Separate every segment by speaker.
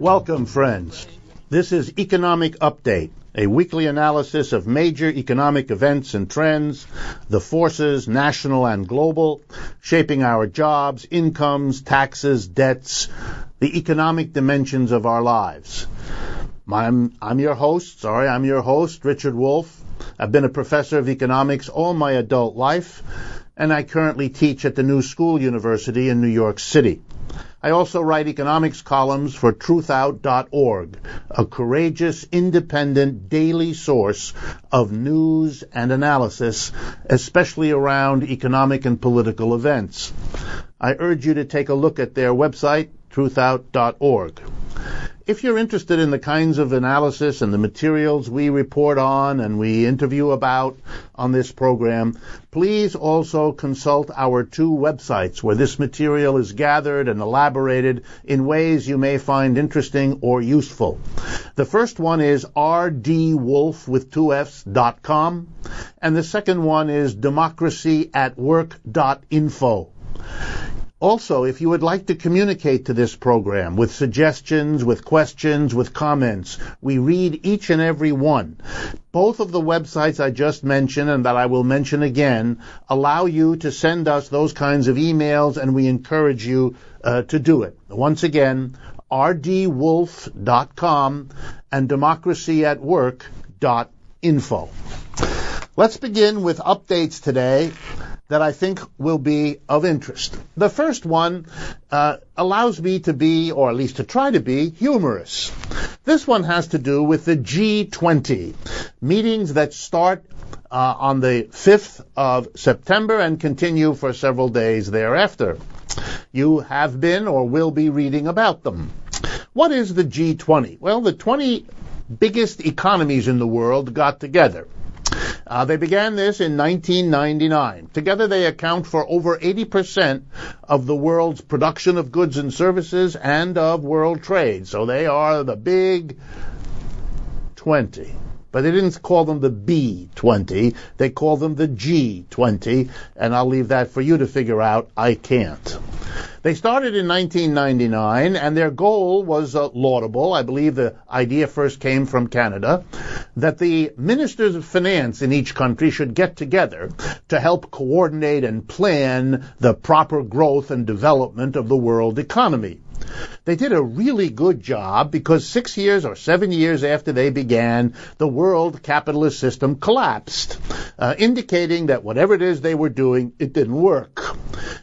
Speaker 1: Welcome, friends. This is Economic Update, a weekly analysis of major economic events and trends, the forces, national and global, shaping our jobs, incomes, taxes, debts, the economic dimensions of our lives. I'm your host, Richard Wolff. I've been a professor of economics all my adult life, and I currently teach at the New School University in New York City. I also write economics columns for truthout.org, a courageous, independent, daily source of news and analysis, especially around economic and political events. I urge you to take a look at their website, truthout.org. If you're interested in the kinds of analysis and the materials we report on and we interview about on this program, please also consult our two websites where this material is gathered and elaborated in ways you may find interesting or useful. The first one is rdwolf.com, and the second one is democracyatwork.info. Also, if you would like to communicate to this program with suggestions, with questions, with comments, we read each and every one. Both of the websites I just mentioned and that I will mention again allow you to send us those kinds of emails, and we encourage you to do it. Once again, rdwolf.com and democracyatwork.info. Let's begin with updates today that I think will be of interest. The first one allows me to be, or at least to try to be, humorous. This one has to do with the G20, meetings that start on the 5th of September and continue for several days thereafter. You have been or will be reading about them. What is the G20? Well, the 20 biggest economies in the world got together. They began this in 1999. Together they account for over 80% of the world's production of goods and services and of world trade. So they are the big 20. But they didn't call them the B20. They call them the G20. And I'll leave that for you to figure out. I can't. They started in 1999, and their goal was laudable. I believe the idea first came from Canada, that the ministers of finance in each country should get together to help coordinate and plan the proper growth and development of the world economy. They did a really good job because 6 years or 7 years after they began, the world capitalist system collapsed, indicating that whatever it is they were doing, it didn't work.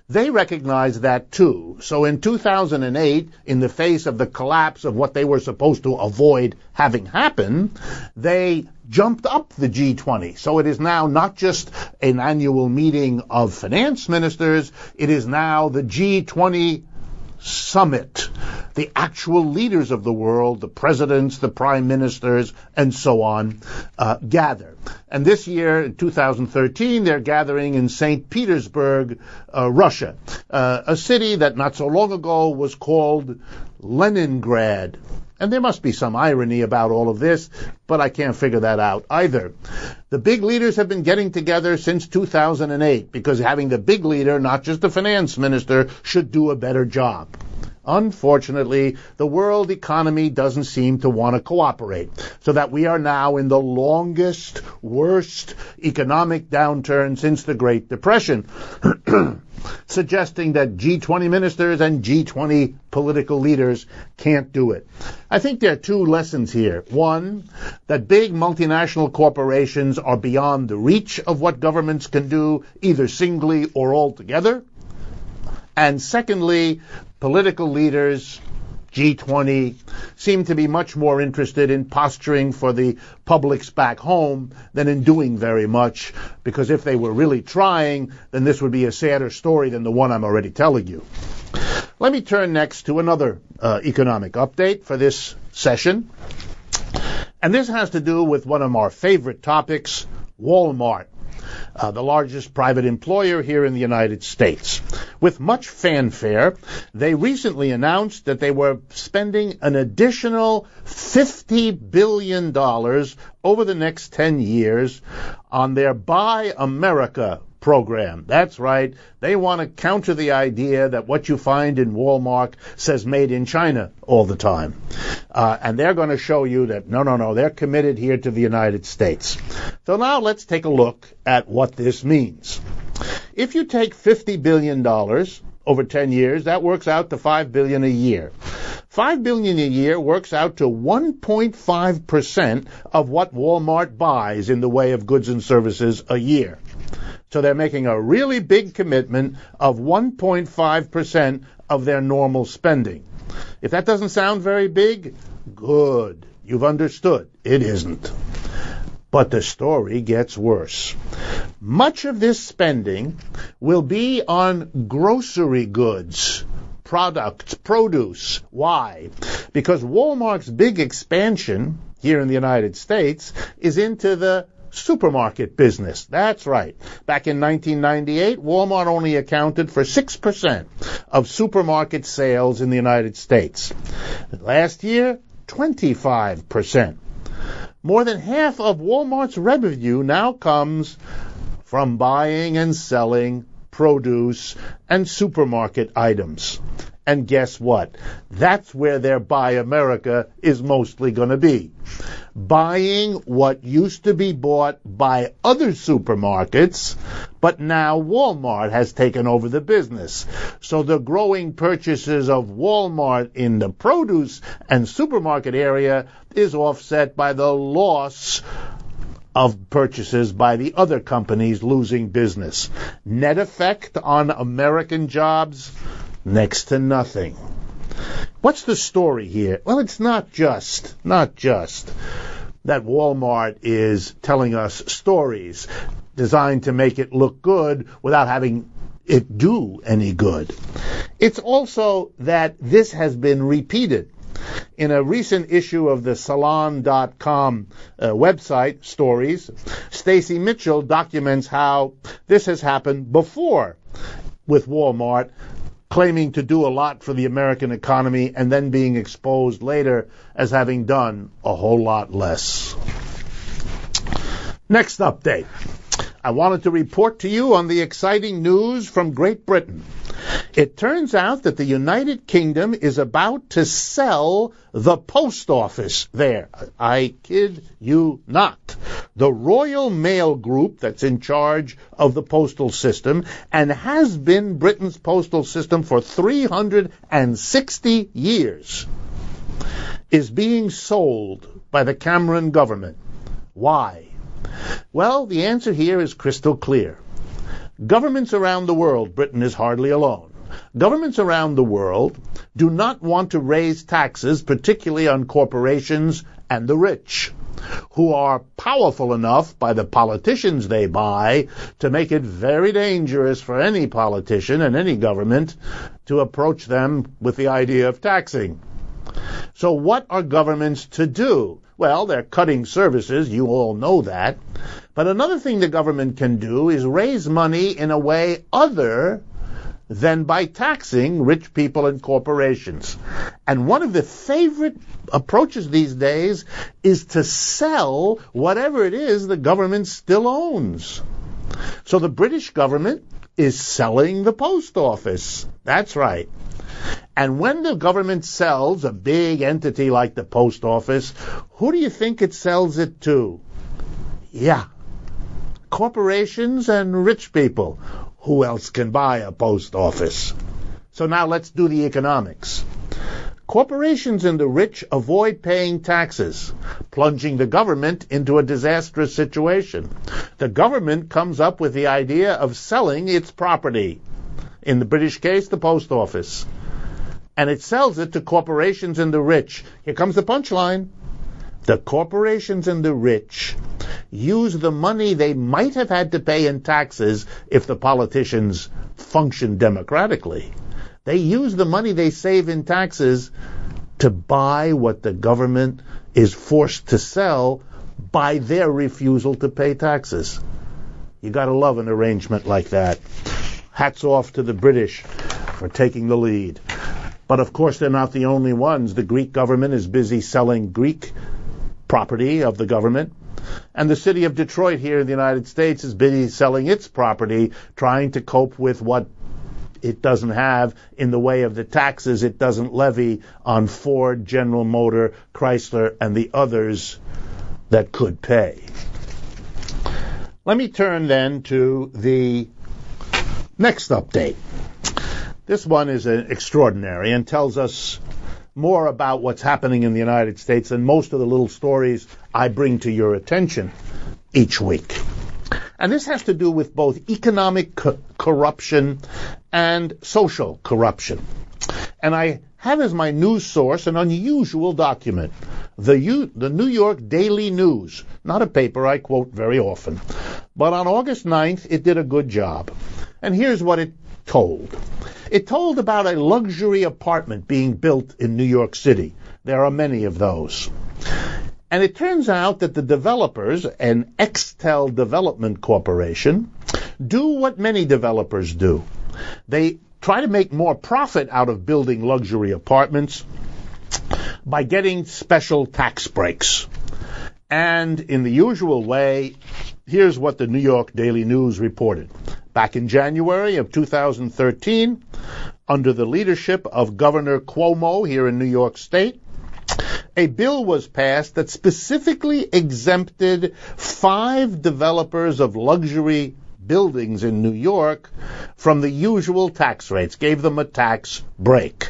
Speaker 1: They recognized that too. So in 2008, in the face of the collapse of what they were supposed to avoid having happen, they jumped up the G20. So it is now not just an annual meeting of finance ministers, it is now the G20 summit. The actual leaders of the world, the presidents, the prime ministers, and so on, gather. And this year, in 2013, they're gathering in St. Petersburg, Russia, a city that not so long ago was called Leningrad. And there must be some irony about all of this, but I can't figure that out either. The big leaders have been getting together since 2008 because having the big leader, not just the finance minister, should do a better job. Unfortunately, the world economy doesn't seem to want to cooperate, so that we are now in the longest, worst economic downturn since the Great Depression, suggesting that G20 ministers and G20 political leaders can't do it. I think there are two lessons here. One, that big multinational corporations are beyond the reach of what governments can do, either singly or altogether. And secondly, political leaders, G20, seem to be much more interested in posturing for the publics back home than in doing very much, because if they were really trying, then this would be a sadder story than the one I'm already telling you. Let me turn next to another economic update for this session. And this has to do with one of our favorite topics, Walmart. The largest private employer here in the United States. With much fanfare, they recently announced that they were spending an additional $50 billion over the next 10 years on their Buy America program. That's right. They want to counter the idea that what you find in Walmart says made in China all the time. And they're going to show you that, no, they're committed here to the United States. So now let's take a look at what this means. If you take $50 billion over 10 years, that works out to $5 billion a year. $5 billion a year works out to 1.5% of what Walmart buys in the way of goods and services a year. So they're making a really big commitment of 1.5% of their normal spending. If that doesn't sound very big, good. You've understood. It isn't. But the story gets worse. Much of this spending will be on grocery goods, products, produce. Why? Because Walmart's big expansion here in the United States is into the supermarket business. That's right. Back in 1998, Walmart only accounted for 6% of supermarket sales in the United States. Last year, 25%. More than half of Walmart's revenue now comes from buying and selling produce and supermarket items. And guess what? That's where their Buy America is mostly going to be. Buying what used to be bought by other supermarkets, but now Walmart has taken over the business. So the growing purchases of Walmart in the produce and supermarket area is offset by the loss of purchases by the other companies losing business. Net effect on American jobs? Next to nothing. What's the story here? Well, it's not just that Walmart is telling us stories designed to make it look good without having it do any good. It's also that this has been repeated. In a recent issue of the Salon.com website, Stories, Stacy Mitchell documents how this has happened before with Walmart, claiming to do a lot for the American economy and then being exposed later as having done a whole lot less. Next update. I wanted to report to you on the exciting news from Great Britain. It turns out that the United Kingdom is about to sell the post office there. I kid you not. The Royal Mail Group that's in charge of the postal system and has been Britain's postal system for 360 years is being sold by the Cameron government. Why? Well, the answer here is crystal clear. Governments around the world, Britain is hardly alone, governments around the world do not want to raise taxes, particularly on corporations and the rich, who are powerful enough by the politicians they buy to make it very dangerous for any politician and any government to approach them with the idea of taxing. So what are governments to do? Well, they're cutting services, you all know that. But another thing the government can do is raise money in a way other than by taxing rich people and corporations. And one of the favorite approaches these days is to sell whatever it is the government still owns. So the British government is selling the post office. That's right. And when the government sells a big entity like the post office, who do you think it sells it to? Yeah, corporations and rich people. Who else can buy a post office? So now let's do the economics. Corporations and the rich avoid paying taxes, plunging the government into a disastrous situation. The government comes up with the idea of selling its property. In the British case, the post office. And it sells it to corporations and the rich. Here comes the punchline. The corporations and the rich use the money they might have had to pay in taxes if the politicians functioned democratically. They use the money they save in taxes to buy what the government is forced to sell by their refusal to pay taxes. You gotta love an arrangement like that. Hats off to the British for taking the lead. But of course they're not the only ones. The Greek government is busy selling Greek property of the government. And the city of Detroit here in the United States is busy selling its property, trying to cope with what it doesn't have in the way of the taxes it doesn't levy on Ford, General Motor, Chrysler, and the others that could pay. Let me turn then to the next update. This one is extraordinary and tells us more about what's happening in the United States than most of the little stories I bring to your attention each week. And this has to do with both economic corruption and social corruption. And I have as my news source an unusual document, the New York Daily News, not a paper I quote very often. But on August 9th, it did a good job. And here's what it told. It told about a luxury apartment being built in New York City. There are many of those. And it turns out that the developers, an Extel Development Corporation, do what many developers do. They try to make more profit out of building luxury apartments by getting special tax breaks. And in the usual way, here's what the New York Daily News reported. Back in January of 2013, under the leadership of Governor Cuomo here in New York State, a bill was passed that specifically exempted 5 developers of luxury buildings in New York from the usual tax rates, gave them a tax break.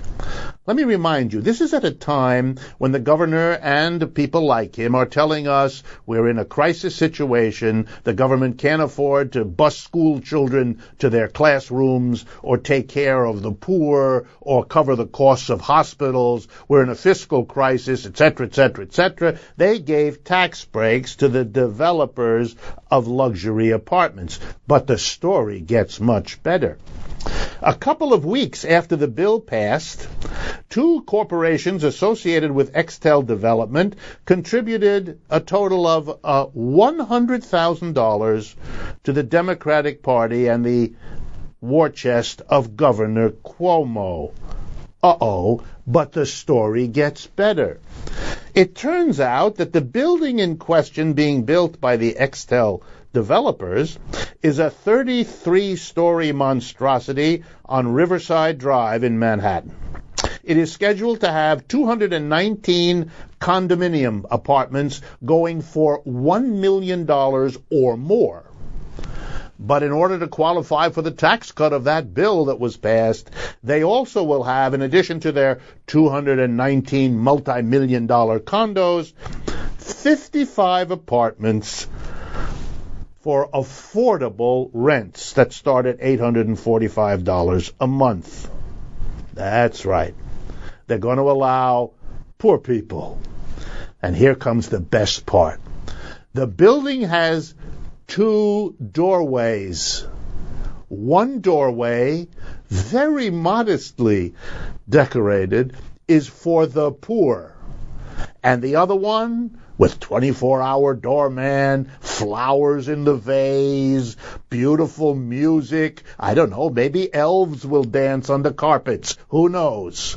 Speaker 1: Let me remind you, this is at a time when the governor and people like him are telling us we're in a crisis situation, the government can't afford to bus school children to their classrooms or take care of the poor or cover the costs of hospitals, we're in a fiscal crisis, etc., etc., etc. They gave tax breaks to the developers of luxury apartments. But the story gets much better. A couple of weeks after the bill passed, 2 corporations associated with Extel Development contributed a total of $100,000 to the Democratic Party and the war chest of Governor Cuomo. But the story gets better. It turns out that the building in question being built by the Extel developers is a 33-story monstrosity on Riverside Drive in Manhattan. It is scheduled to have 219 condominium apartments going for $1 million or more. But in order to qualify for the tax cut of that bill that was passed, they also will have, in addition to their 219 multi-million-dollar condos, 55 apartments for affordable rents that start at $845 a month. That's right. They're going to allow poor people. And here comes the best part. The building has 2 doorways. One doorway, very modestly decorated, is for the poor. And the other one, with 24-hour doorman, flowers in the vase, beautiful music. I don't know, maybe elves will dance on the carpets. Who knows?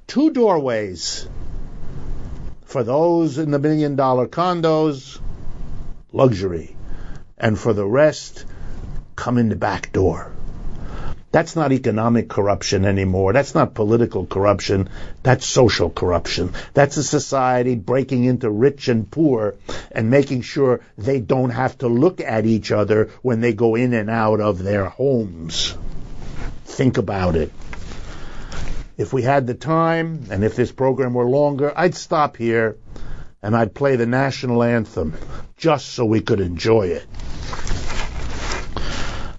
Speaker 1: 2 doorways. For those in the $1 million condos, luxury. And for the rest, come in the back door. That's not economic corruption anymore. That's not political corruption. That's social corruption. That's a society breaking into rich and poor and making sure they don't have to look at each other when they go in and out of their homes. Think about it. If we had the time, and if this program were longer, I'd stop here and I'd play the national anthem just so we could enjoy it.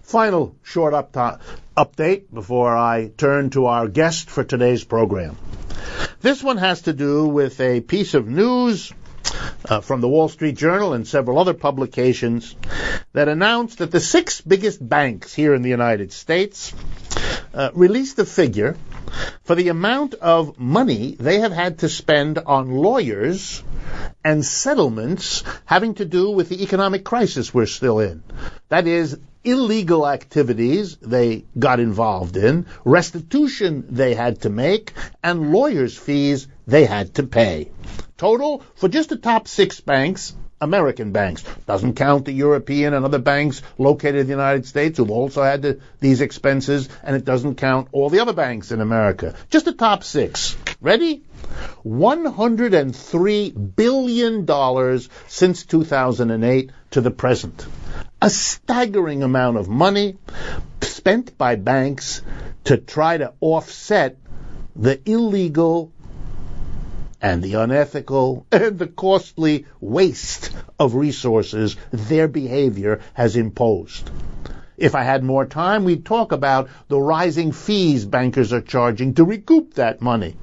Speaker 1: Final short update before I turn to our guest for today's program. This one has to do with a piece of news from the Wall Street Journal and several other publications that announced that the 6 biggest banks here in the United States released a figure for the amount of money they have had to spend on lawyers and settlements having to do with the economic crisis we're still in. That is, illegal activities they got involved in, restitution they had to make, and lawyers' fees they had to pay. Total, for just the top 6 banks, American banks. Doesn't count the European and other banks located in the United States who've also had these expenses, and it doesn't count all the other banks in America. Just the top 6. Ready? $103 billion since 2008 to the present. A staggering amount of money spent by banks to try to offset the illegal and the unethical and the costly waste of resources their behavior has imposed. If I had more time, we'd talk about the rising fees bankers are charging to recoup that money.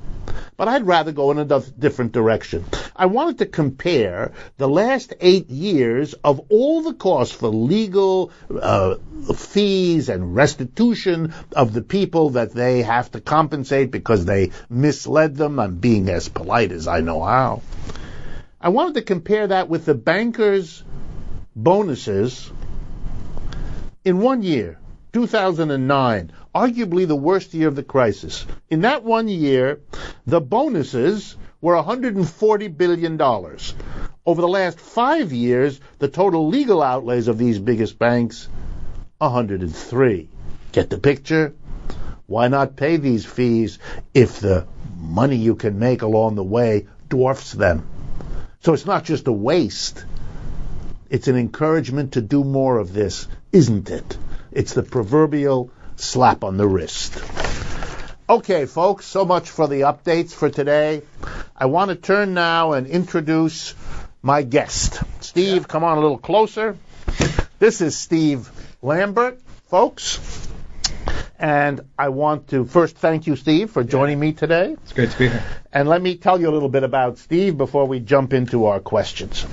Speaker 1: But I'd rather go in a different direction. I wanted to compare the last 8 years of all the costs for legal fees and restitution of the people that they have to compensate because they misled them. I'm being as polite as I know how. I wanted to compare that with the bankers' bonuses in 1 year, 2009, arguably the worst year of the crisis. In that 1 year, the bonuses were $140 billion. Over the last 5 years, the total legal outlays of these biggest banks, 103. Get the picture? Why not pay these fees if the money you can make along the way dwarfs them? So it's not just a waste. It's an encouragement to do more of this, isn't it? It's the proverbial slap on the wrist. Okay, folks, so much for the updates for today. I want to turn now and introduce my guest. Steve, come on a little closer. This is Steve Lambert, folks. And I want to first thank you, Steve, for joining me today.
Speaker 2: It's great to be here.
Speaker 1: And let me tell you a little bit about Steve before we jump into our questions.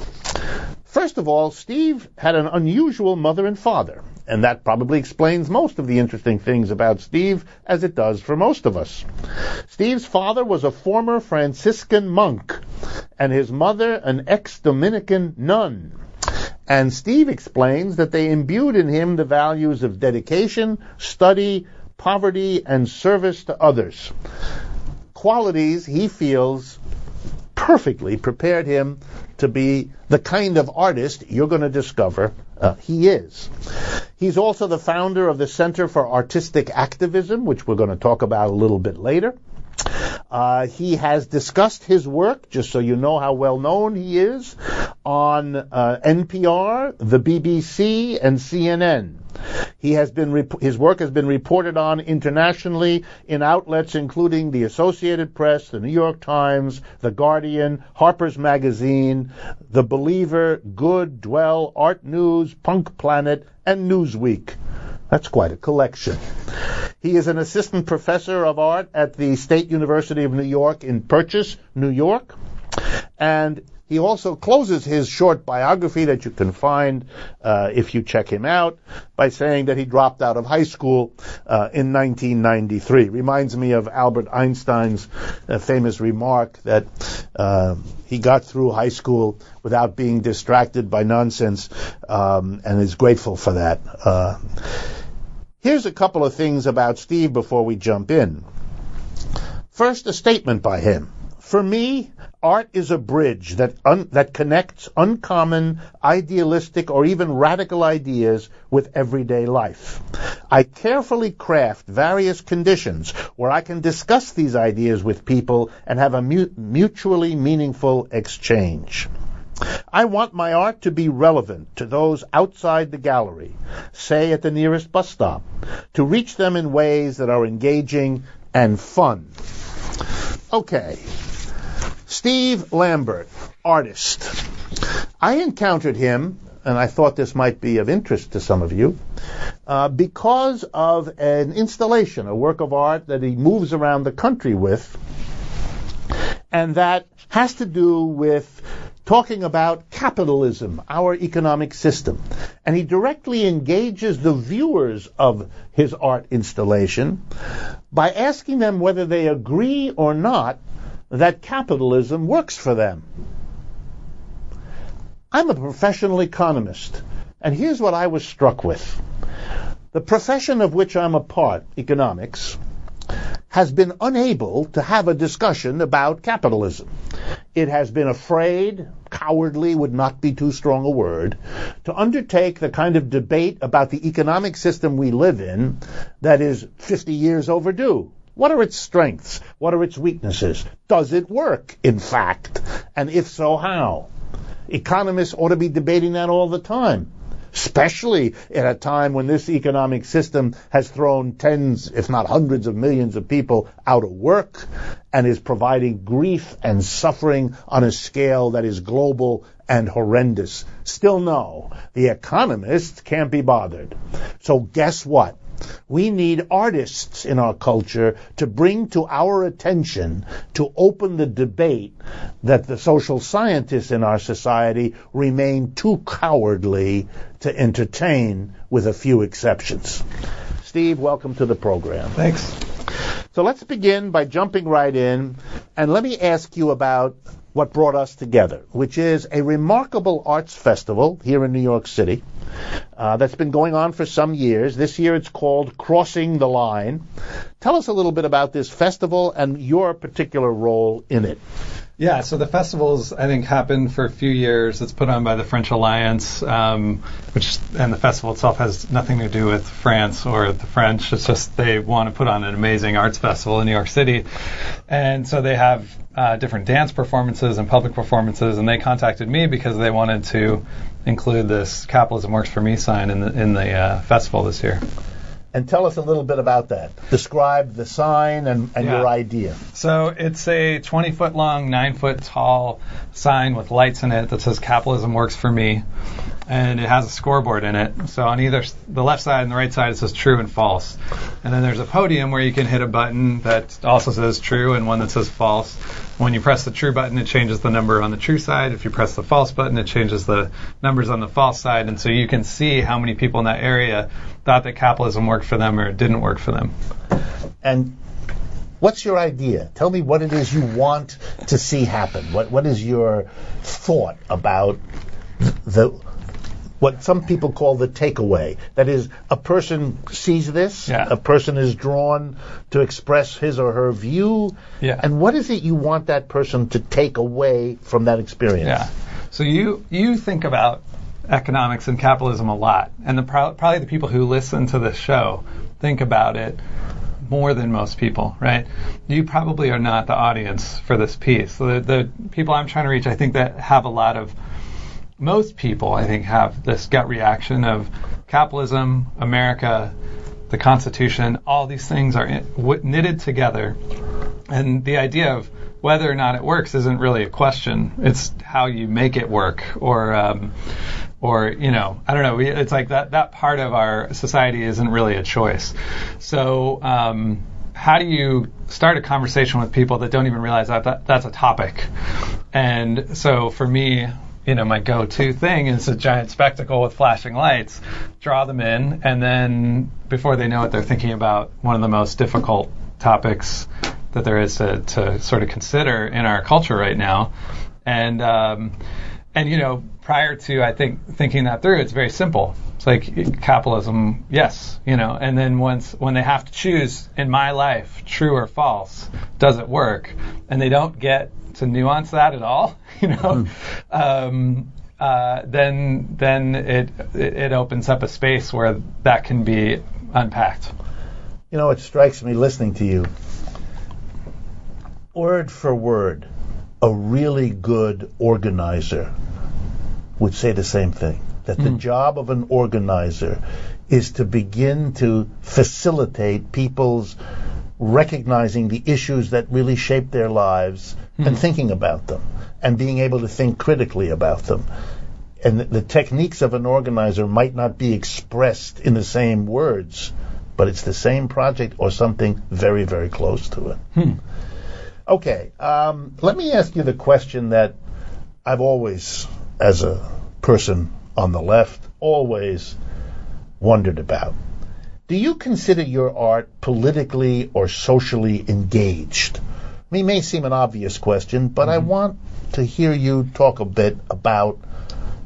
Speaker 1: First of all, Steve had an unusual mother and father, and that probably explains most of the interesting things about Steve, as it does for most of us. Steve's father was a former Franciscan monk, and his mother an ex-Dominican nun. And Steve explains that they imbued in him the values of dedication, study, poverty, and service to others. Qualities he feels perfectly prepared him to be the kind of artist you're going to discover he is. He's also the founder of the Center for Artistic Activism, which we're going to talk about a little bit later. He has discussed his work, just so you know how well known he is, on NPR, the BBC, and CNN. His work has been reported on internationally in outlets including the Associated Press, the New York Times, The Guardian, Harper's Magazine, The Believer, Good, Dwell, Art News, Punk Planet, and Newsweek. That's quite a collection. He is an assistant professor of art at the State University of New York in Purchase, New York. And he also closes his short biography that you can find if you check him out by saying that he dropped out of high school in 1993. Reminds me of Albert Einstein's famous remark that he got through high school without being distracted by nonsense and is grateful for that. Here's a couple of things about Steve before we jump in. First, a statement by him. For me, art is a bridge that connects uncommon, idealistic, or even radical ideas with everyday life. I carefully craft various conditions where I can discuss these ideas with people and have a mutually meaningful exchange. I want my art to be relevant to those outside the gallery, say at the nearest bus stop, to reach them in ways that are engaging and fun. Okay. Steve Lambert, artist. I encountered him, and I thought this might be of interest to some of you, because of an installation, a work of art that he moves around the country with, and that has to do with talking about capitalism, our economic system. And he directly engages the viewers of his art installation by asking them whether they agree or not that capitalism works for them. I'm a professional economist, and here's what I was struck with. The profession of which I'm a part, economics, has been unable to have a discussion about capitalism. It has been afraid, cowardly would not be too strong a word, to undertake the kind of debate about the economic system we live in that is 50 years overdue. What are its strengths? What are its weaknesses? Does it work, in fact? And if so, how? Economists ought to be debating that all the time, especially at a time when this economic system has thrown tens, if not hundreds of millions of people out of work and is providing grief and suffering on a scale that is global and horrendous. Still no, the economists can't be bothered. So guess what? We need artists in our culture to bring to our attention, to open the debate that the social scientists in our society remain too cowardly to entertain, with a few exceptions. Steve, welcome to the program.
Speaker 2: Thanks.
Speaker 1: So let's begin by jumping right in, and let me ask you about what brought us together, which is a remarkable arts festival here in New York City that's been going on for some years. This year it's called Crossing the Line. Tell us a little bit about this festival and your particular role in it.
Speaker 2: Yeah, so the festivals, I think, happened for a few years. It's put on by the French Alliance, and the festival itself has nothing to do with France or the French. It's just they want to put on an amazing arts festival in New York City. And so they have different dance performances and public performances, and they contacted me because they wanted to include this Capitalism Works for Me sign in the festival this year.
Speaker 1: And tell us a little bit about that. Describe the sign and your idea.
Speaker 2: So it's a 20-foot long, 9-foot tall sign with lights in it that says Capitalism Works for Me. And it has a scoreboard in it. So on either the left side and the right side, it says true and false. And then there's a podium where you can hit a button that also says true and one that says false. When you press the true button, it changes the number on the true side. If you press the false button, it changes the numbers on the false side. And so you can see how many people in that area thought that capitalism worked for them or it didn't work for them.
Speaker 1: And what's your idea? Tell me what it is you want to see happen. What is your thought about what some people call the takeaway? That is, a person sees this, a person is drawn to express his or her view, and what is it you want that person to take away from that experience?
Speaker 2: Yeah. So you think about economics and capitalism a lot, and probably the people who listen to this show think about it more than most people, right? You probably are not the audience for this piece. So the people I'm trying to reach, I think that have a lot of, most people, I think, have this gut reaction of capitalism, America, the Constitution, all these things are knitted together. And the idea of whether or not it works isn't really a question. It's how you make it work, or you know, I don't know. It's like that part of our society isn't really a choice. So how do you start a conversation with people that don't even realize that that's a topic? And so for me, you know, my go-to thing is a giant spectacle with flashing lights, draw them in, and then before they know it, they're thinking about one of the most difficult topics that there is to sort of consider in our culture right now. And you know, prior to, I think, thinking that through, it's very simple. It's like capitalism, yes, you know, and then when they have to choose in my life, true or false, does it work? And they don't get to nuance that at all, you know, then it opens up a space where that can be unpacked.
Speaker 1: You know, it strikes me listening to you, word for word, a really good organizer would say the same thing, that the job of an organizer is to begin to facilitate people's recognizing the issues that really shape their lives and thinking about them and being able to think critically about them. And the techniques of an organizer might not be expressed in the same words, but it's the same project or something very, very close to it. Okay, let me ask you the question that I've always, as a person on the left, always wondered about. Do you consider your art politically or socially engaged? I mean, it may seem an obvious question, but I want to hear you talk a bit about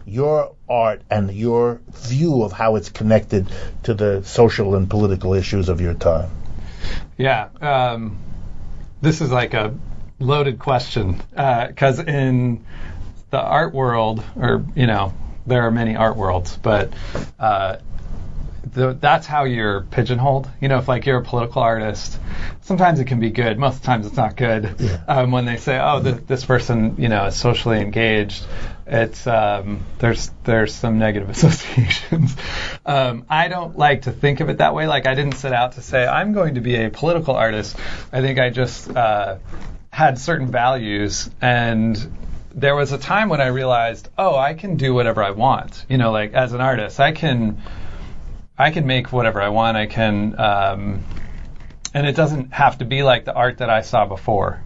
Speaker 1: your art and your view of how it's connected to the social and political issues of your time.
Speaker 2: Yeah, this is like a loaded question, because in the art world, or there are many art worlds, but that's how you're pigeonholed. If like you're a political artist, sometimes it can be good. Most of the times it's not good.
Speaker 1: Yeah.
Speaker 2: When they say, oh, this person, is socially engaged, it's there's some negative associations. I don't like to think of it that way. Like I didn't set out to say I'm going to be a political artist. I think I just had certain values, and there was a time when I realized, oh, I can do whatever I want. Like as an artist, I can make whatever I want. I can, and it doesn't have to be like the art that I saw before,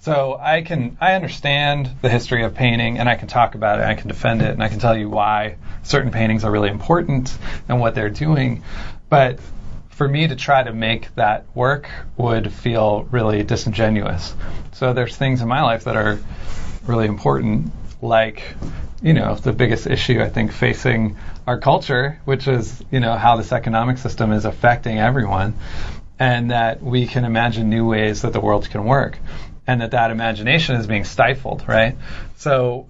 Speaker 2: So I understand the history of painting, and I can talk about it, and I can defend it, and I can tell you why certain paintings are really important and what they're doing. But for me to try to make that work would feel really disingenuous. So there's things in my life that are really important, like the biggest issue I think facing our culture, which is how this economic system is affecting everyone, and that we can imagine new ways that the world can work, and that imagination is being stifled, right? So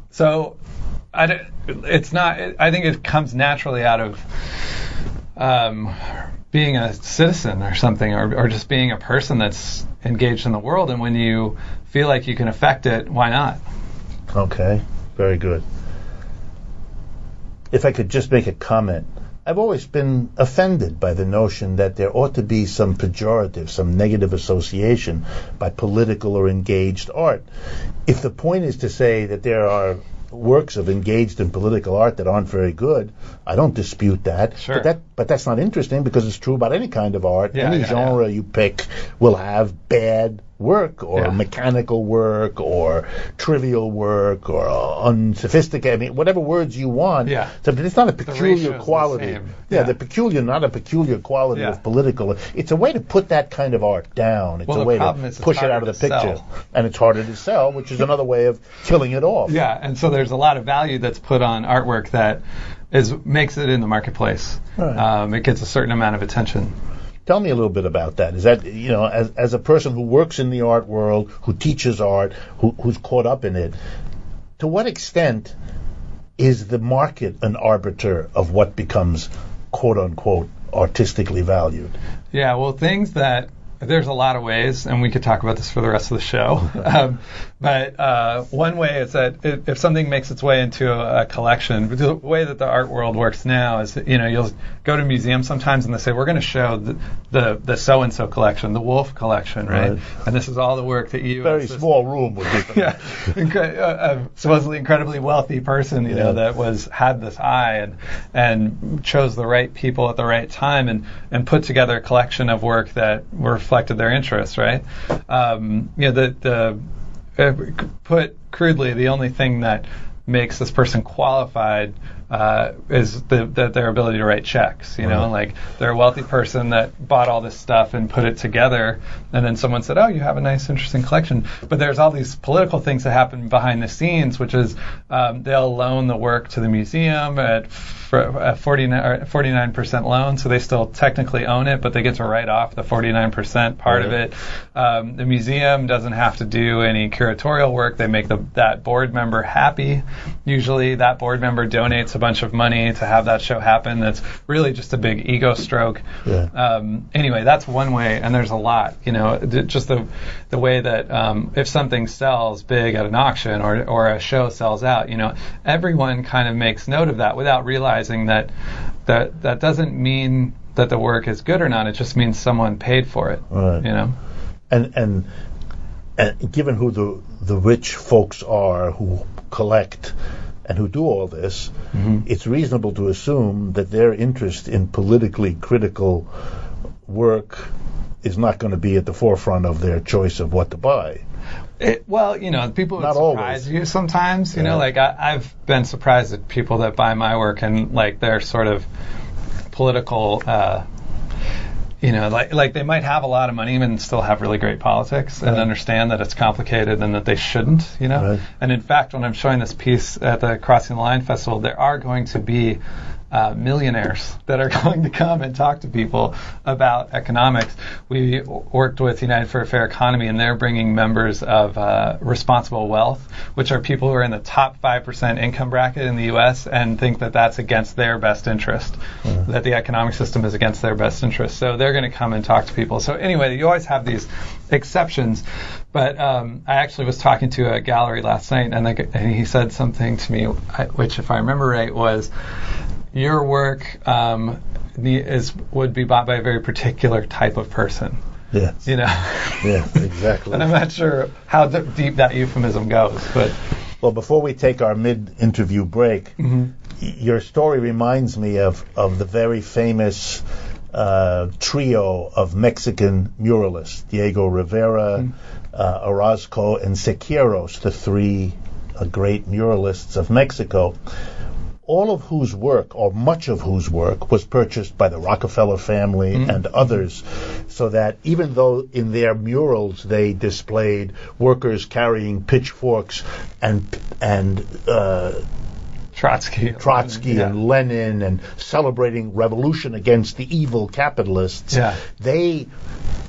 Speaker 2: it's not. I think it comes naturally out of being a citizen or something, or just being a person that's engaged in the world. And when you feel like you can affect it, why not?
Speaker 1: Okay, very good. If I could just make a comment, I've always been offended by the notion that there ought to be some pejorative, some negative association by political or engaged art. If the point is to say that there are works of engaged in political art that aren't very good, I don't dispute that.
Speaker 2: Sure.
Speaker 1: But that's not interesting, because it's true about any kind of art. Any genre you pick will have bad work, or mechanical work, or trivial work, or unsophisticated. I mean, whatever words you want.
Speaker 2: Yeah.
Speaker 1: So, but it's not a peculiar quality.
Speaker 2: The
Speaker 1: not a peculiar quality of political. It's a way to put that kind of art down. It's a way to push it out of the picture. And it's harder to sell, which is another way of killing it off.
Speaker 2: Yeah, and so there's a lot of value that's put on artwork that makes it in the marketplace.
Speaker 1: Right.
Speaker 2: It gets a certain amount of attention.
Speaker 1: Tell me a little bit about that. Is that, as a person who works in the art world, who teaches art, who's caught up in it, to what extent is the market an arbiter of what becomes, quote unquote, artistically valued?
Speaker 2: Yeah, well, there's a lot of ways, and we could talk about this for the rest of the show. But one way is that if something makes its way into a collection, the way that the art world works now is, you'll go to museums sometimes and they say, we're going to show the so-and-so collection, the Wolff collection, right? And this is all the work that you...
Speaker 1: Very small room would be...
Speaker 2: supposedly incredibly wealthy person, that had this eye and chose the right people at the right time and put together a collection of work that reflected their interests, right? Put crudely, the only thing that makes this person qualified is their ability to write checks. Like they're a wealthy person that bought all this stuff and put it together, and then someone said, "Oh, you have a nice, interesting collection." But there's all these political things that happen behind the scenes, which is they'll loan the work to the museum at 49% loan, so they still technically own it, but they get to write off the 49% part of it. The museum doesn't have to do any curatorial work. They make that board member happy. Usually that board member donates a bunch of money to have that show happen. That's really just a big ego stroke. Anyway, that's one way, and there's a lot. Just the way that if something sells big at an auction or a show sells out, everyone kind of makes note of that without realizing that doesn't mean that the work is good or not. It just means someone paid for it.
Speaker 1: Right. And given who the rich folks are who collect and who do all this, it's reasonable to assume that their interest in politically critical work is not going to be at the forefront of their choice of what to buy.
Speaker 2: People would surprise you sometimes. I've been surprised at people that buy my work and they're sort of political. Like they might have a lot of money and still have really great politics and understand that it's complicated and that they shouldn't. Right. And in fact, when I'm showing this piece at the Crossing the Line Festival, there are going to be millionaires that are going to come and talk to people about economics. We worked with United for a Fair Economy, and they're bringing members of Responsible Wealth, which are people who are in the top 5% income bracket in the U.S. and think that that's against their best interest, that the economic system is against their best interest. So they're going to come and talk to people. So anyway, you always have these exceptions. But I actually was talking to a gallery last night, and he said something to me, which, if I remember right, was your work would be bought by a very particular type of person.
Speaker 1: Yes. Yeah, exactly.
Speaker 2: And I'm not sure how deep that euphemism goes, but.
Speaker 1: Well, before we take our mid-interview break, your story reminds me of the very famous trio of Mexican muralists, Diego Rivera, Orozco, and Siqueiros, the three great muralists of Mexico, all of whose work, or much of whose work, was purchased by the Rockefeller family and others, so that even though in their murals they displayed workers carrying pitchforks and Trotsky and Lenin and celebrating revolution against the evil capitalists, they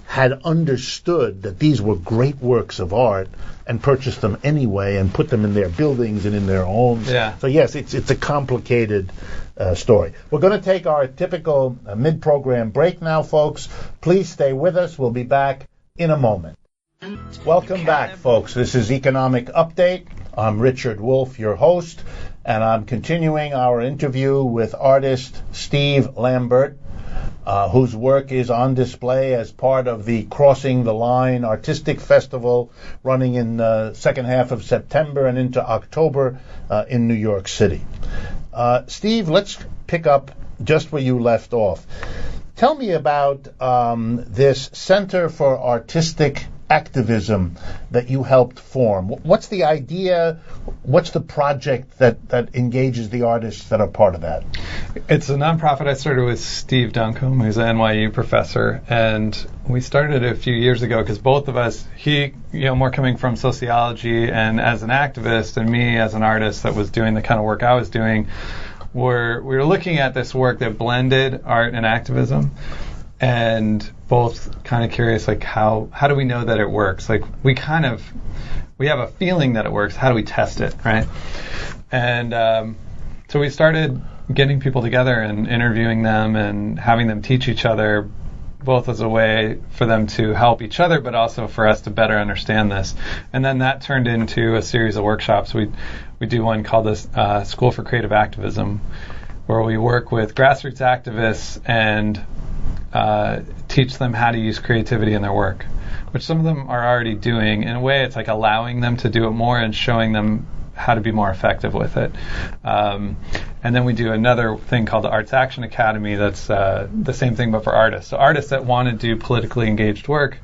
Speaker 1: had understood that these were great works of art and purchased them anyway and put them in their buildings and in their homes. So yes, it's a complicated story. We're going to take our typical mid-program break now, folks. Please stay with us. We'll be back in a moment. Welcome back, folks. This is Economic Update. I'm Richard Wolff, your host, and I'm continuing our interview with artist Steve Lambert, whose work is on display as part of the Crossing the Line Artistic Festival running in the second half of September and into October in New York City. Steve, let's pick up just where you left off. Tell me about this Center for Artistic Activism that you helped form. What's the idea? What's the project that engages the artists that are part of that?
Speaker 2: It's a nonprofit I started with Steve Duncombe, who's an NYU professor, and we started it a few years ago because both of us, he, more coming from sociology and as an activist, and me as an artist that was doing the kind of work I was doing, we were looking at this work that blended art and activism, and both kind of curious, like how do we know that it works? Like we have a feeling that it works. How do we test it, right? And so we started getting people together and interviewing them and having them teach each other, both as a way for them to help each other, but also for us to better understand this. And then that turned into a series of workshops. We do one called the School for Creative Activism, where we work with grassroots activists and teach them how to use creativity in their work, which some of them are already doing. In a way, it's like allowing them to do it more and showing them how to be more effective with it. And then we do another thing called the Arts Action Academy that's the same thing but for artists. So artists that want to do politically engaged work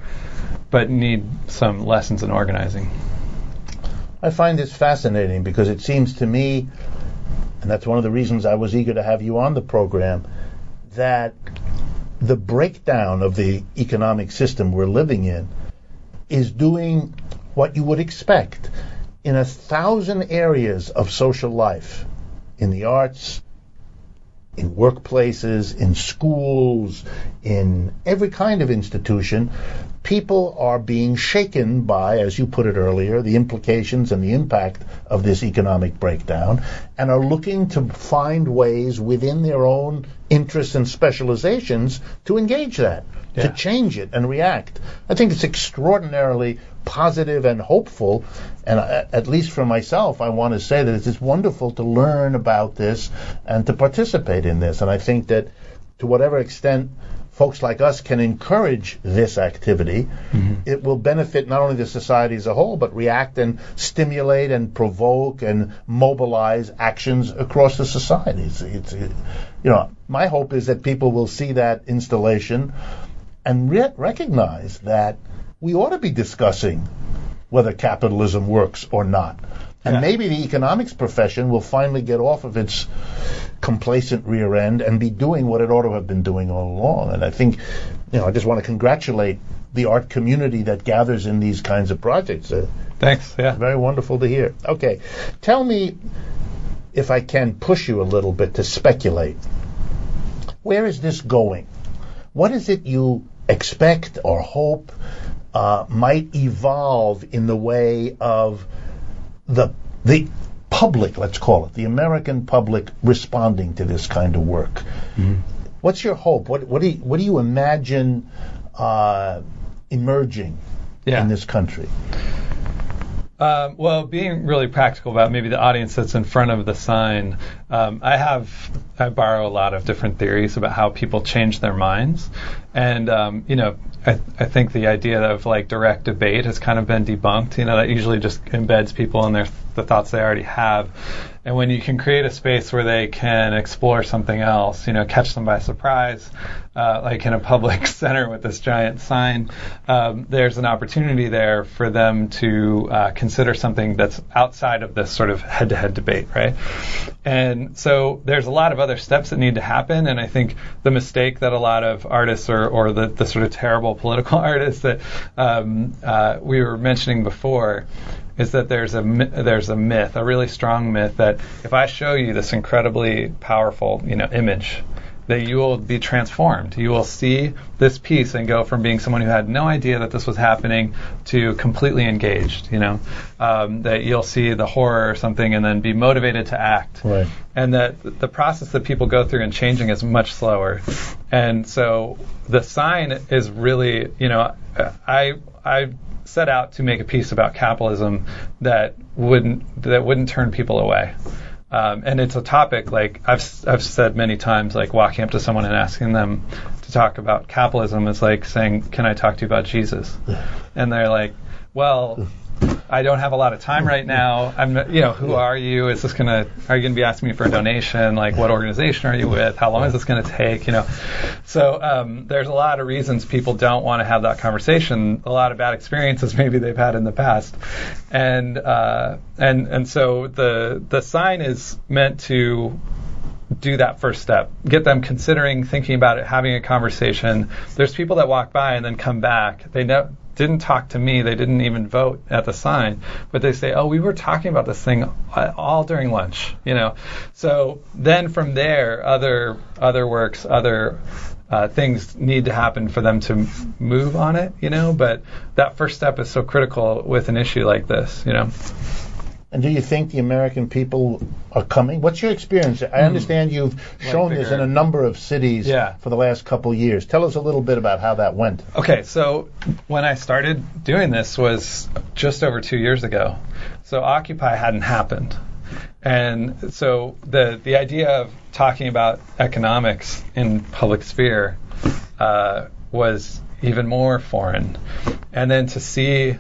Speaker 2: but need some lessons in organizing.
Speaker 1: I find this fascinating because it seems to me, and that's one of the reasons I was eager to have you on the program, that the breakdown of the economic system we're living in is doing what you would expect in 1,000 areas of social life, in the arts, in workplaces, in schools, in every kind of institution. People are being shaken by, as you put it earlier, the implications and the impact of this economic breakdown, and are looking to find ways within their own interests and specializations to engage that, to change it and react. I think it's extraordinarily positive and hopeful, and at least for myself, I want to say that it's wonderful to learn about this and to participate in this. And I think that to whatever extent folks like us can encourage this activity, it will benefit not only the society as a whole, but react and stimulate and provoke and mobilize actions across the society. My hope is that people will see that installation and recognize that we ought to be discussing whether capitalism works or not. And maybe the economics profession will finally get off of its complacent rear end and be doing what it ought to have been doing all along. And I think, I just want to congratulate the art community that gathers in these kinds of projects.
Speaker 2: Thanks. Yeah.
Speaker 1: Very wonderful to hear. Okay. Tell me, if I can push you a little bit to speculate, where is this going? What is it you expect or hope might evolve in the way of the public, let's call it, the American public responding to this kind of work? Mm-hmm. What's your hope? What do you imagine emerging in this country?
Speaker 2: Well, being really practical about maybe the audience that's in front of the sign, I borrow a lot of different theories about how people change their minds. And, I think the idea of like direct debate has kind of been debunked. That usually just embeds people in the thoughts they already have. And when you can create a space where they can explore something else, catch them by surprise, like in a public center with this giant sign, there's an opportunity there for them to consider something that's outside of this sort of head-to-head debate, right? And so there's a lot of other steps that need to happen, and I think the mistake that a lot of artists or the sort of terrible political artists that we were mentioning before is that there's a myth, a really strong myth, that if I show you this incredibly powerful, image, that you will be transformed. You will see this piece and go from being someone who had no idea that this was happening to completely engaged, that you'll see the horror or something and then be motivated to act. Right. And that the process that people go through in changing is much slower. And so the sign is really, I set out to make a piece about capitalism that wouldn't turn people away. And it's a topic, like I've said many times, like walking up to someone and asking them to talk about capitalism is like saying, "Can I talk to you about Jesus?" And they're like, "Well, I don't have a lot of time right now. Who are you? Are you going to be asking me for a donation? Like, what organization are you with? How long is this going to take? So there's a lot of reasons people don't want to have that conversation. A lot of bad experiences maybe they've had in the past, and so the sign is meant to do that first step, get them considering, thinking about it, having a conversation. There's people that walk by and then come back. They didn't talk to me. They didn't even vote at the sign, but they say, "Oh, we were talking about this thing all during lunch." So then from there, other works, other things need to happen for them to move on it. But that first step is so critical with an issue like this.
Speaker 1: And do you think the American people are coming? What's your experience? I understand you've shown this in a number of cities for the last couple of years. Tell us a little bit about how that went.
Speaker 2: Okay, so when I started doing this was just over 2 years ago. So Occupy hadn't happened. And so the idea of talking about economics in public sphere was even more foreign. And then to see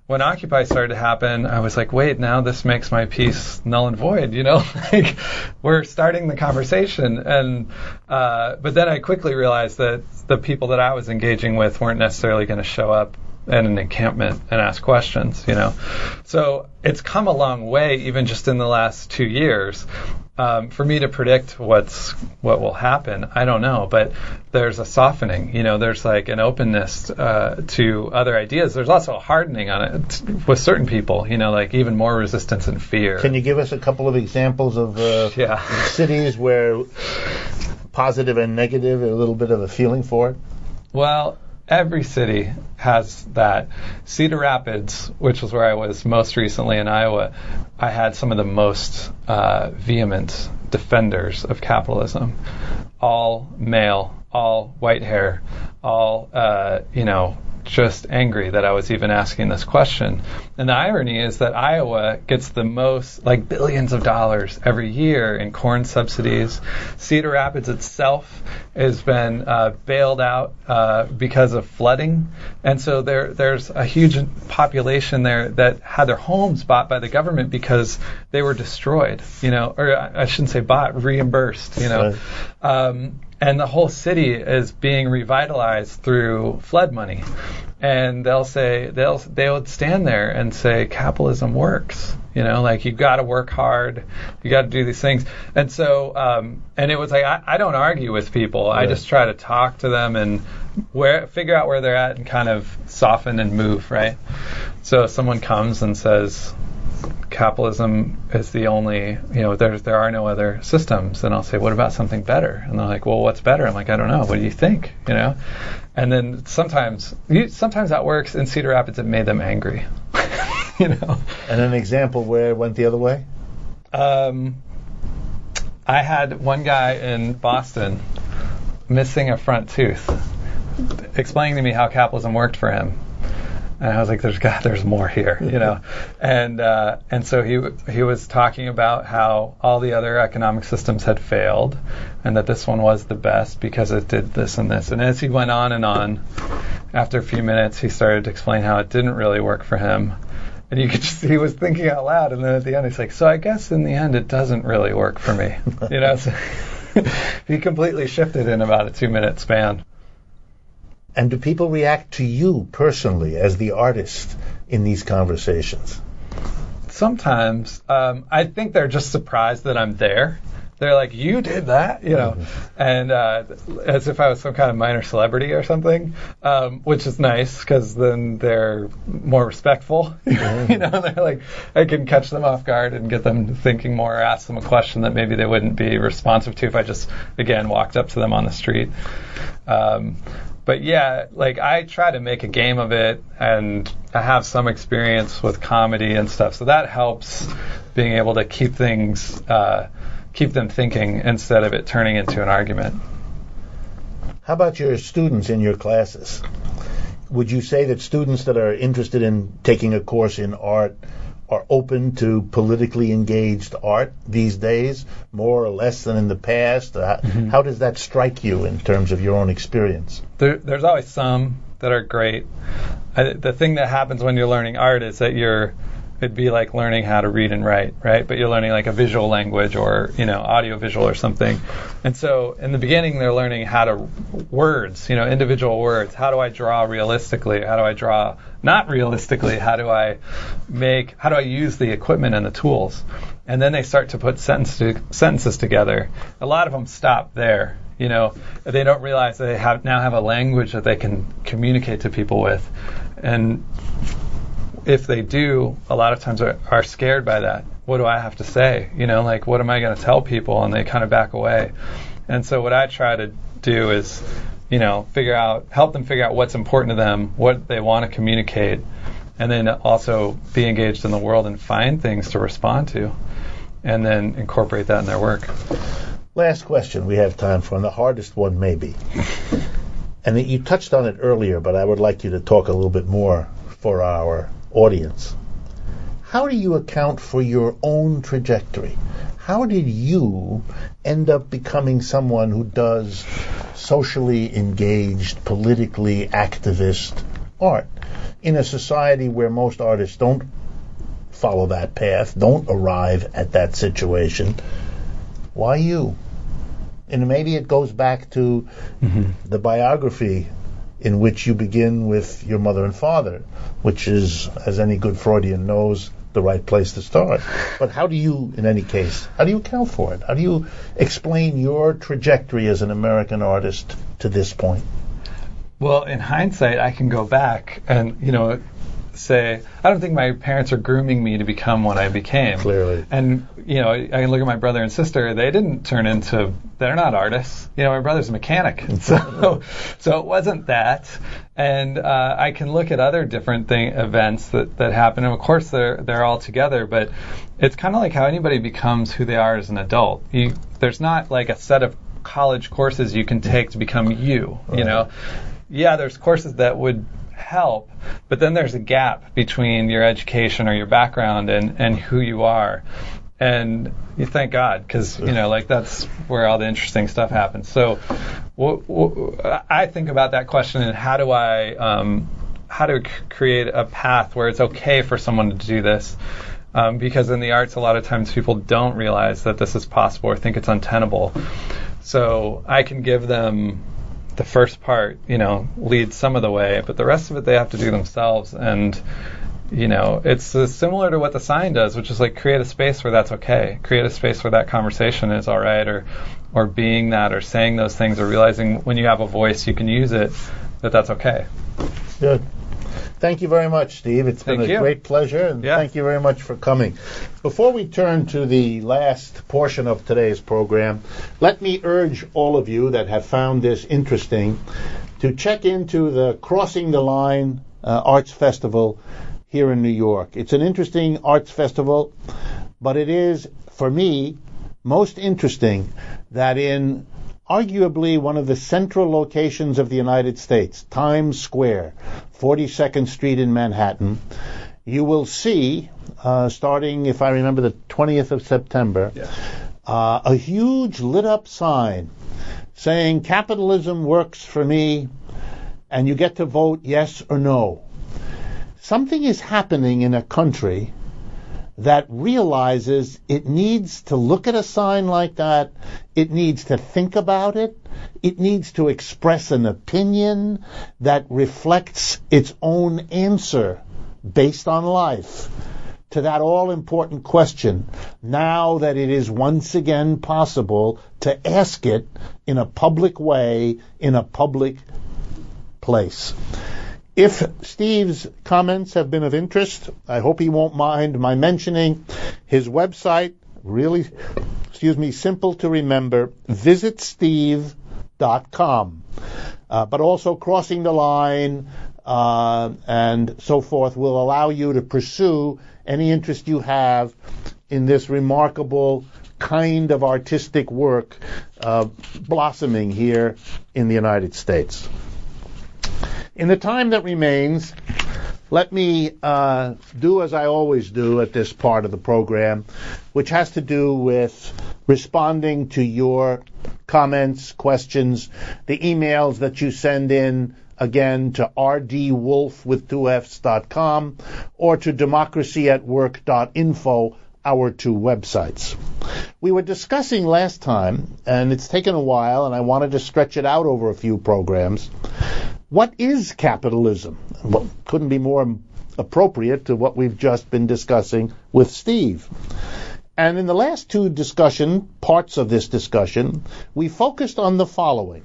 Speaker 2: when Occupy started to happen, I was like, wait, now this makes my piece null and void, like we're starting the conversation. And but then I quickly realized that the people that I was engaging with weren't necessarily going to show up at an encampment and ask questions, So it's come a long way, even just in the last 2 years. For me to predict what will happen, I don't know, but there's a softening, there's like an openness to other ideas. There's also a hardening on it with certain people, like even more resistance and fear.
Speaker 1: Can you give us a couple of examples of cities where positive and negative, a little bit of a feeling for it?
Speaker 2: Well, every city has that. Cedar Rapids, which was where I was most recently in Iowa, I had some of the most vehement defenders of capitalism. All male, all white hair, all, just angry that I was even asking this question. And the irony is that Iowa gets the most, like billions of dollars every year in corn subsidies. Cedar Rapids itself has been bailed out because of flooding. And so there's a huge population there that had their homes bought by the government because they were destroyed, or I shouldn't say bought, reimbursed, Right. And the whole city is being revitalized through flood money. And they'll would stand there and say, capitalism works. Like you've got to work hard, you got to do these things. And so, and it was like, I don't argue with people. Right. I just try to talk to them and figure out where they're at and kind of soften and move, right? So if someone comes and says, capitalism is the only, there are no other systems. And I'll say, what about something better? And they're like, well, what's better? I'm like, I don't know. What do you think? And then sometimes that works. In Cedar Rapids, it made them angry. And
Speaker 1: an example where it went the other way?
Speaker 2: I had one guy in Boston missing a front tooth, explaining to me how capitalism worked for him. And I was like, there's more here, And so he was talking about how all the other economic systems had failed and that this one was the best because it did this and this. And as he went on and on, after a few minutes, he started to explain how it didn't really work for him. And you could just see he was thinking out loud. And then at the end, he's like, so I guess in the end, it doesn't really work for me. So he completely shifted in about a 2-minute span.
Speaker 1: And do people react to you personally as the artist in these conversations?
Speaker 2: Sometimes. I think they're just surprised that I'm there. They're like, you did that, and as if I was some kind of minor celebrity or something, which is nice because then they're more respectful. They're like, I can catch them off guard and get them thinking more, or ask them a question that maybe they wouldn't be responsive to if I just, again, walked up to them on the street. But yeah, I try to make a game of it, and I have some experience with comedy and stuff, so that helps being able to keep them thinking instead of it turning into an argument.
Speaker 1: How about your students in your classes? Would you say that students that are interested in taking a course in art are open to politically engaged art these days, more or less than in the past? How does that strike you in terms of your own experience?
Speaker 2: There's always some that are great. The thing that happens when you're learning art is that it'd be like learning how to read and write, right? But you're learning like a visual language or, audio visual or something. And so in the beginning, they're learning words, individual words. How do I draw realistically? How do I draw not realistically? How do I use the equipment and the tools? And then they start to put sentences together. A lot of them stop there. They don't realize they now have a language that they can communicate to people with. And if they do, a lot of times are scared by that. What do I have to say? What am I going to tell people? And they kind of back away. And so what I try to do is, help them figure out what's important to them, what they want to communicate, and then also be engaged in the world and find things to respond to, and then incorporate that in their work.
Speaker 1: Last question we have time for, and the hardest one maybe. And you touched on it earlier, but I would like you to talk a little bit more for our audience. How do you account for your own trajectory? How did you end up becoming someone who does socially engaged, politically activist art in a society where most artists don't follow that path, don't arrive at that situation? Why you? And maybe it goes back to the biography in which you begin with your mother and father, which is, as any good Freudian knows, the right place to start. But how do you, in any case, how do you account for it? How do you explain your trajectory as an American artist to this point?
Speaker 2: Well, in hindsight, I can go back and, say, I don't think my parents are grooming me to become what I became.
Speaker 1: Clearly.
Speaker 2: And, I can look at my brother and sister. They didn't turn into, they're not artists. My brother's a mechanic. So it wasn't that. And I can look at other different events that happen. And, of course, they're all together. But it's kind of like how anybody becomes who they are as an adult. There's not like a set of college courses you can take to become you, Yeah, there's courses that would help, but then there's a gap between your education or your background and who you are. And you thank God, because, that's where all the interesting stuff happens. So I think about that question and how to create a path where it's okay for someone to do this. Because in the arts, a lot of times people don't realize that this is possible or think it's untenable. So I can give them the first part, lead some of the way, but the rest of it they have to do themselves. And, it's similar to what the sign does, which is like create a space where that's okay. Create a space where that conversation is all right, or being that, or saying those things, or realizing when you have a voice, you can use it, that's okay.
Speaker 1: Good. Thank you very much, Steve. It's been a great pleasure, and thank you very much for coming. Before we turn to the last portion of today's program, let me urge all of you that have found this interesting to check into the Crossing the Line Arts Festival here in New York. It's an interesting arts festival, but it is, for me, most interesting that in arguably one of the central locations of the United States, Times Square, 42nd Street in Manhattan, you will see, starting, if I remember, the 20th of September, a huge lit-up sign saying, "Capitalism works for me, and you get to vote yes or no." Something is happening in a country that realizes it needs to look at a sign like that, it needs to think about it, it needs to express an opinion that reflects its own answer based on life to that all-important question, now that it is once again possible to ask it in a public way, in a public place. If Steve's comments have been of interest, I hope he won't mind my mentioning his website, really, simple to remember, visitsteve.com. But also Crossing the Line and so forth will allow you to pursue any interest you have in this remarkable kind of artistic work blossoming here in the United States. In the time that remains, let me do as I always do at this part of the program, which has to do with responding to your comments, questions, the emails that you send in, again, to rdwolf.com or to democracyatwork.info, our two websites. We were discussing last time, and it's taken a while, and I wanted to stretch it out over a few programs. What is capitalism? Well, couldn't be more appropriate to what we've just been discussing with Steve. And in the last two parts of this discussion, we focused on the following,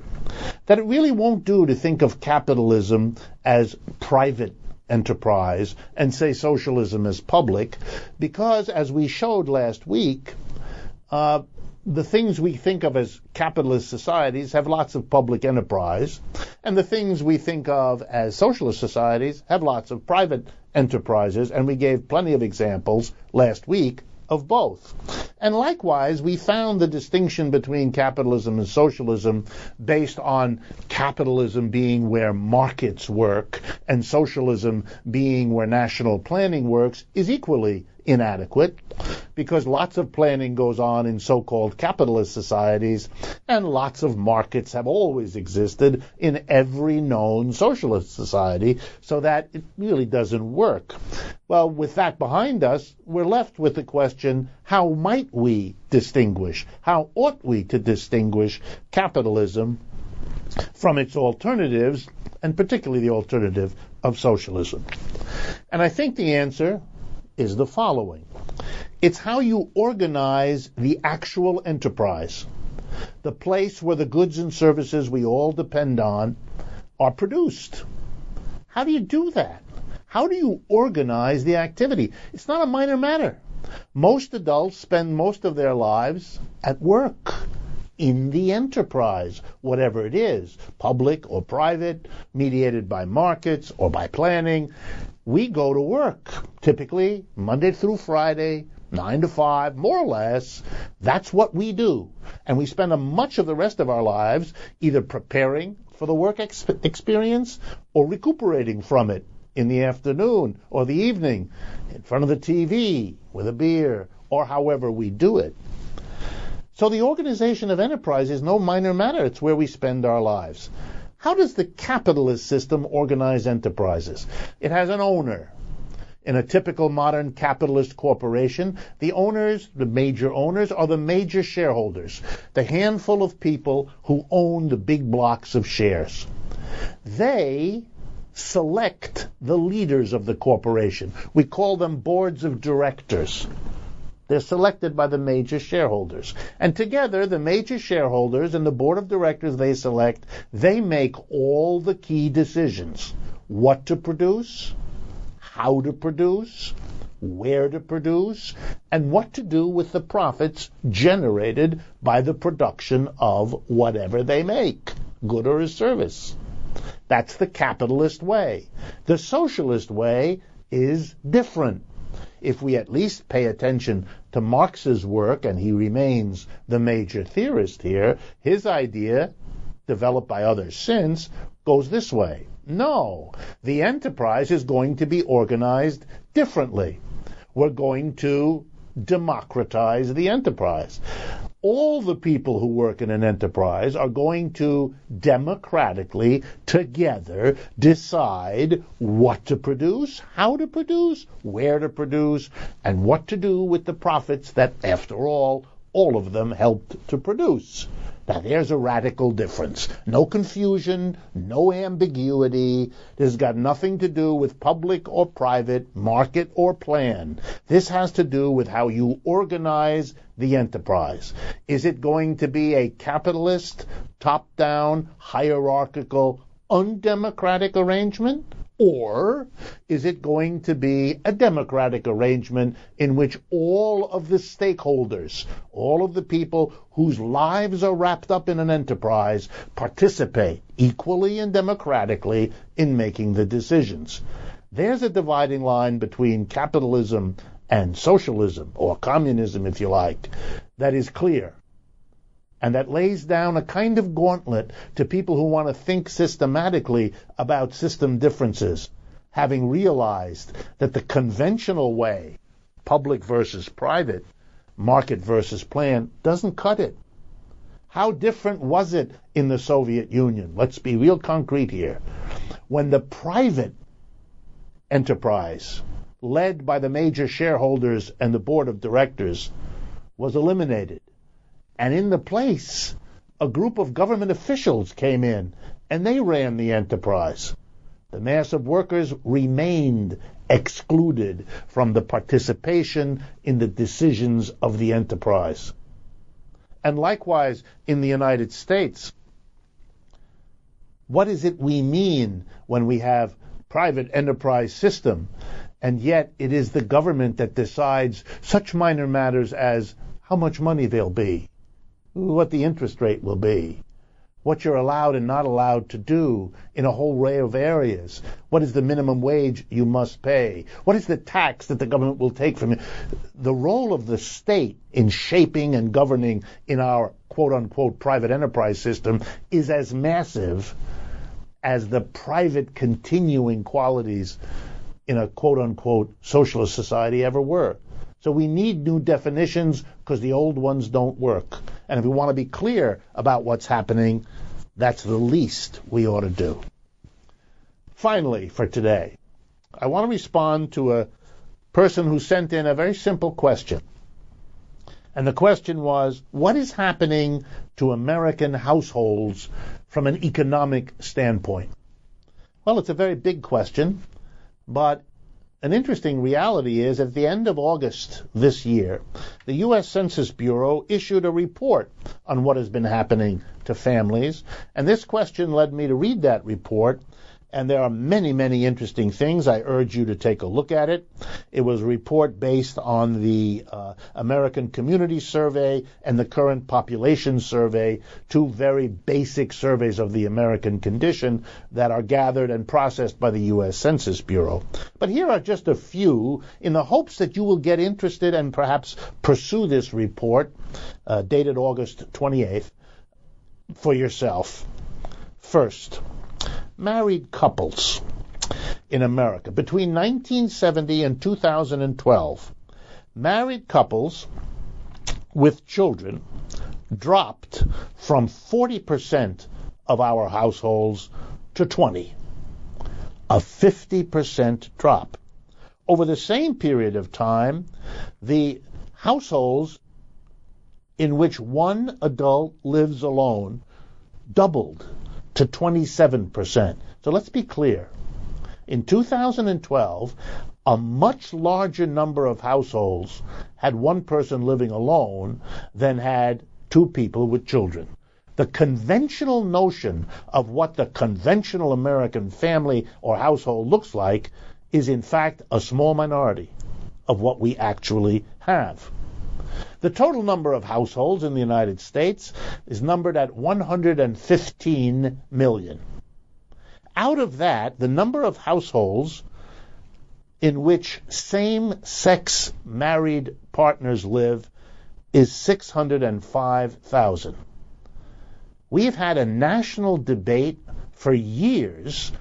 Speaker 1: that it really won't do to think of capitalism as private enterprise and say socialism as public, because as we showed last week, the things we think of as capitalist societies have lots of public enterprise, and the things we think of as socialist societies have lots of private enterprises, and we gave plenty of examples last week of both. And likewise, we found the distinction between capitalism and socialism based on capitalism being where markets work and socialism being where national planning works is equally inadequate, because lots of planning goes on in so-called capitalist societies, and lots of markets have always existed in every known socialist society, so that it really doesn't work. Well, with that behind us, we're left with the question, how might we distinguish? How ought we to distinguish capitalism from its alternatives, and particularly the alternative of socialism? And I think the answer is the following. It's how you organize the actual enterprise, the place where the goods and services we all depend on are produced. How do you do that? How do you organize the activity? It's not a minor matter. Most adults spend most of their lives at work, in the enterprise, whatever it is, public or private, mediated by markets or by planning. We go to work, typically Monday through Friday, 9 to 5, more or less. That's what we do. And we spend much of the rest of our lives either preparing for the work experience or recuperating from it in the afternoon or the evening in front of the TV with a beer, or however we do it. So the organization of enterprise is no minor matter. It's where we spend our lives. How does the capitalist system organize enterprises? It has an owner. In a typical modern capitalist corporation, the owners, the major owners, are the major shareholders, the handful of people who own the big blocks of shares. They select the leaders of the corporation. We call them boards of directors. They're selected by the major shareholders. And together, the major shareholders and the board of directors they select, they make all the key decisions. What to produce, how to produce, where to produce, and what to do with the profits generated by the production of whatever they make, good or a service. That's the capitalist way. The socialist way is different. If we at least pay attention to Marx's work, and he remains the major theorist here, his idea, developed by others since, goes this way. No, the enterprise is going to be organized differently. We're going to democratize the enterprise. All the people who work in an enterprise are going to democratically together decide what to produce, how to produce, where to produce, and what to do with the profits that, after all of them helped to produce. Now, there's a radical difference. No confusion, no ambiguity. This has got nothing to do with public or private, market or plan. This has to do with how you organize the enterprise. Is it going to be a capitalist, top-down, hierarchical, undemocratic arrangement? Or is it going to be a democratic arrangement in which all of the stakeholders, all of the people whose lives are wrapped up in an enterprise, participate equally and democratically in making the decisions? There's a dividing line between capitalism and socialism, or communism if you like, that is clear. And that lays down a kind of gauntlet to people who want to think systematically about system differences, having realized that the conventional way, public versus private, market versus plan, doesn't cut it. How different was it in the Soviet Union? Let's be real concrete here. When the private enterprise, led by the major shareholders and the board of directors, was eliminated, and in the place, a group of government officials came in, and they ran the enterprise. The mass of workers remained excluded from the participation in the decisions of the enterprise. And likewise, in the United States, what is it we mean when we have private enterprise system, and yet it is the government that decides such minor matters as how much money there'll be, what the interest rate will be, what you're allowed and not allowed to do in a whole array of areas. What is the minimum wage you must pay? What is the tax that the government will take from you? The role of the state in shaping and governing in our quote-unquote private enterprise system is as massive as the private continuing qualities in a quote-unquote socialist society ever were. So we need new definitions because the old ones don't work. And if we want to be clear about what's happening, that's the least we ought to do. Finally, for today, I want to respond to a person who sent in a very simple question. And the question was, what is happening to American households from an economic standpoint? Well, it's a very big question, but an interesting reality is at the end of August this year, the U.S. Census Bureau issued a report on what has been happening to families, and this question led me to read that report, and there are many, many interesting things. I urge you to take a look at it. It was a report based on the American Community Survey and the Current Population Survey, two very basic surveys of the American condition that are gathered and processed by the U.S. Census Bureau. But here are just a few in the hopes that you will get interested and perhaps pursue this report, dated August 28th, for yourself. First, married couples in America. Between 1970 and 2012, married couples with children dropped from 40% of our households to 20%. A 50% drop. Over the same period of time, the households in which one adult lives alone doubled to 27%. So let's be clear. In 2012, a much larger number of households had one person living alone than had two people with children. The conventional notion of what the conventional American family or household looks like is in fact a small minority of what we actually have. The total number of households in the United States is numbered at 115 million. Out of that, the number of households in which same-sex married partners live is 605,000. We've had a national debate for years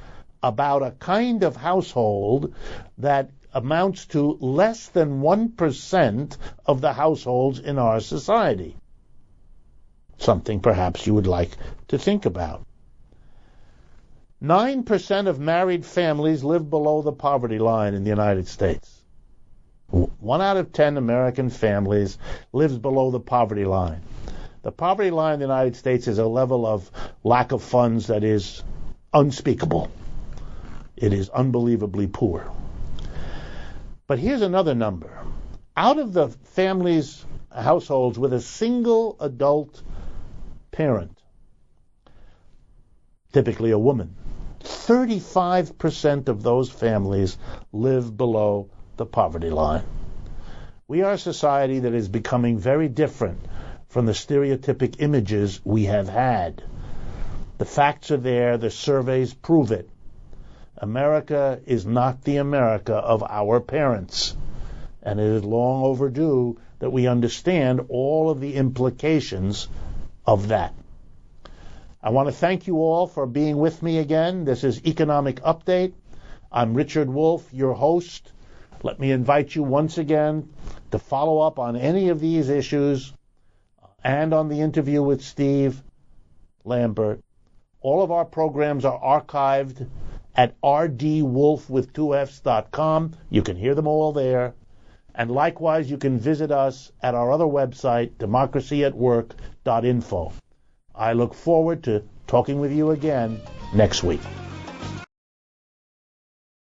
Speaker 1: about a kind of household that amounts to less than 1% of the households in our society. Something perhaps you would like to think about. 9% of married families live below the poverty line in the United States. 1 out of 10 American families lives below the poverty line. The poverty line in the United States is a level of lack of funds that is unspeakable. It is unbelievably poor. But here's another number. Out of the households with a single adult parent, typically a woman, 35% of those families live below the poverty line. We are a society that is becoming very different from the stereotypic images we have had. The facts are there, the surveys prove it. America is not the America of our parents, and it is long overdue that we understand all of the implications of that. I want to thank you all for being with me again. This is Economic Update. I'm Richard Wolff, your host. Let me invite you once again to follow up on any of these issues and on the interview with Steve Lambert. All of our programs are archived at rdwolf.com. You can hear them all there. And likewise, you can visit us at our other website, democracyatwork.info. I look forward to talking with you again next week.